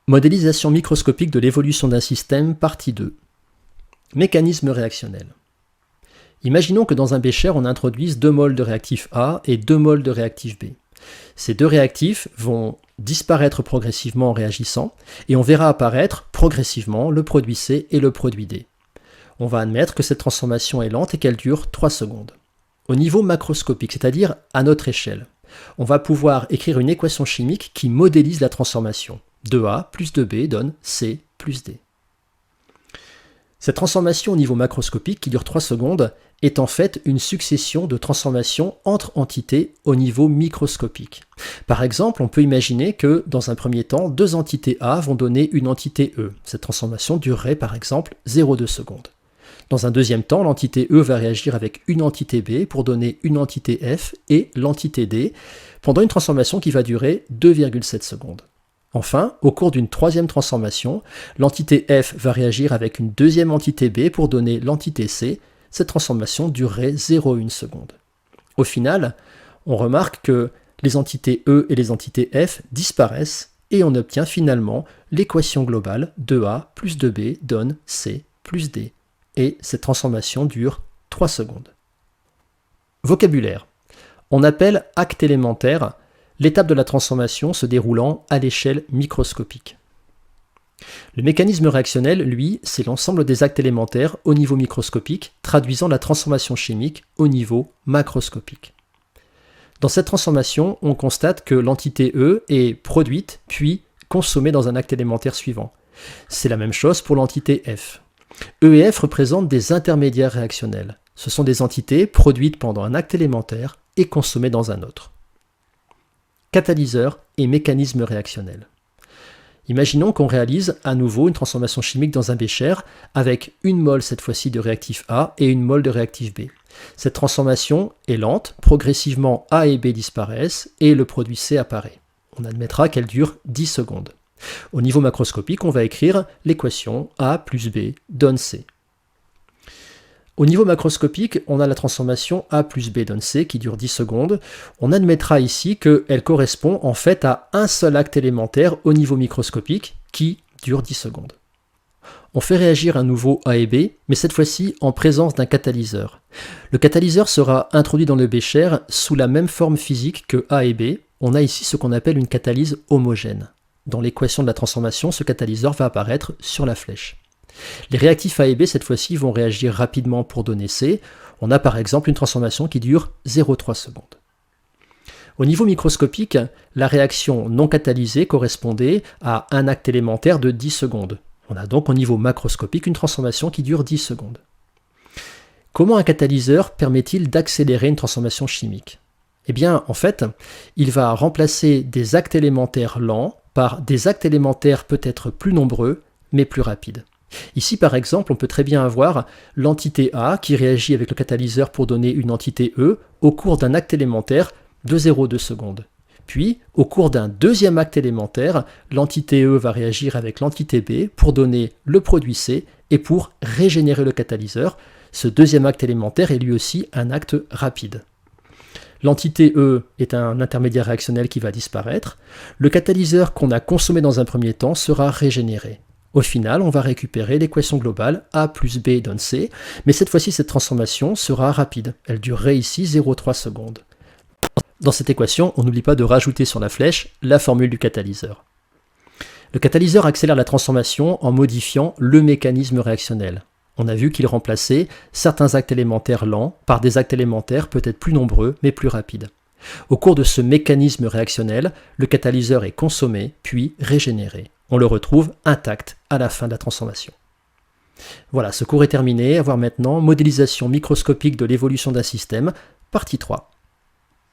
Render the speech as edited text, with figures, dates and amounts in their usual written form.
Modélisation microscopique de l'évolution d'un système, partie 2. Mécanisme réactionnel. Imaginons que dans un bécher, on introduise 2 moles de réactif A et 2 moles de réactif B. Ces deux réactifs vont disparaître progressivement en réagissant, et on verra apparaître progressivement le produit C et le produit D. On va admettre que cette transformation est lente et qu'elle dure 3 secondes. Au niveau macroscopique, c'est-à-dire à notre échelle, on va pouvoir écrire une équation chimique qui modélise la transformation. 2A plus 2B donne C plus D. Cette transformation au niveau macroscopique, qui dure 3 secondes, est en fait une succession de transformations entre entités au niveau microscopique. Par exemple, on peut imaginer que, dans un premier temps, 2 entités A vont donner une entité E. Cette transformation durerait par exemple 0,2 secondes. Dans un deuxième temps, l'entité E va réagir avec une entité B pour donner une entité F et l'entité D, pendant une transformation qui va durer 2,7 secondes. Enfin, au cours d'une troisième transformation, l'entité F va réagir avec une deuxième entité B pour donner l'entité C. Cette transformation durerait 0,1 seconde. Au final, on remarque que les entités E et les entités F disparaissent et on obtient finalement l'équation globale 2A plus 2B donne C plus D. Et cette transformation dure 3 secondes. Vocabulaire. On appelle acte élémentaire l'étape de la transformation se déroulant à l'échelle microscopique. Le mécanisme réactionnel, lui, c'est l'ensemble des actes élémentaires au niveau microscopique, traduisant la transformation chimique au niveau macroscopique. Dans cette transformation, on constate que l'entité E est produite, puis consommée dans un acte élémentaire suivant. C'est la même chose pour l'entité F. E et F représentent des intermédiaires réactionnels. Ce sont des entités produites pendant un acte élémentaire et consommées dans un autre. Catalyseur et mécanisme réactionnel. Imaginons qu'on réalise à nouveau une transformation chimique dans un bécher avec une mole cette fois-ci de réactif A et une mole de réactif B. Cette transformation est lente, progressivement A et B disparaissent et le produit C apparaît. On admettra qu'elle dure 10 secondes. Au niveau macroscopique, on va écrire l'équation A plus B donne C. Au niveau macroscopique, on a la transformation A plus B donne C qui dure 10 secondes. On admettra ici qu'elle correspond en fait à un seul acte élémentaire au niveau microscopique qui dure 10 secondes. On fait réagir à nouveau A et B, mais cette fois-ci en présence d'un catalyseur. Le catalyseur sera introduit dans le bécher sous la même forme physique que A et B. On a ici ce qu'on appelle une catalyse homogène. Dans l'équation de la transformation, ce catalyseur va apparaître sur la flèche. Les réactifs A et B, cette fois-ci, vont réagir rapidement pour donner C. On a par exemple une transformation qui dure 0,3 secondes. Au niveau microscopique, la réaction non catalysée correspondait à un acte élémentaire de 10 secondes. On a donc au niveau macroscopique une transformation qui dure 10 secondes. Comment un catalyseur permet-il d'accélérer une transformation chimique ? Eh bien, en fait, il va remplacer des actes élémentaires lents par des actes élémentaires peut-être plus nombreux, mais plus rapides. Ici, par exemple, on peut très bien avoir l'entité A qui réagit avec le catalyseur pour donner une entité E au cours d'un acte élémentaire de 0,2 secondes. Puis, au cours d'un deuxième acte élémentaire, l'entité E va réagir avec l'entité B pour donner le produit C et pour régénérer le catalyseur. Ce deuxième acte élémentaire est lui aussi un acte rapide. L'entité E est un intermédiaire réactionnel qui va disparaître. Le catalyseur qu'on a consommé dans un premier temps sera régénéré. Au final, on va récupérer l'équation globale A plus B donne C, mais cette fois-ci, cette transformation sera rapide. Elle durerait ici 0,3 secondes. Dans cette équation, on n'oublie pas de rajouter sur la flèche la formule du catalyseur. Le catalyseur accélère la transformation en modifiant le mécanisme réactionnel. On a vu qu'il remplaçait certains actes élémentaires lents par des actes élémentaires peut-être plus nombreux, mais plus rapides. Au cours de ce mécanisme réactionnel, le catalyseur est consommé, puis régénéré. On le retrouve intact à la fin de la transformation. Voilà, ce cours est terminé. À voir maintenant modélisation microscopique de l'évolution d'un système, partie 3.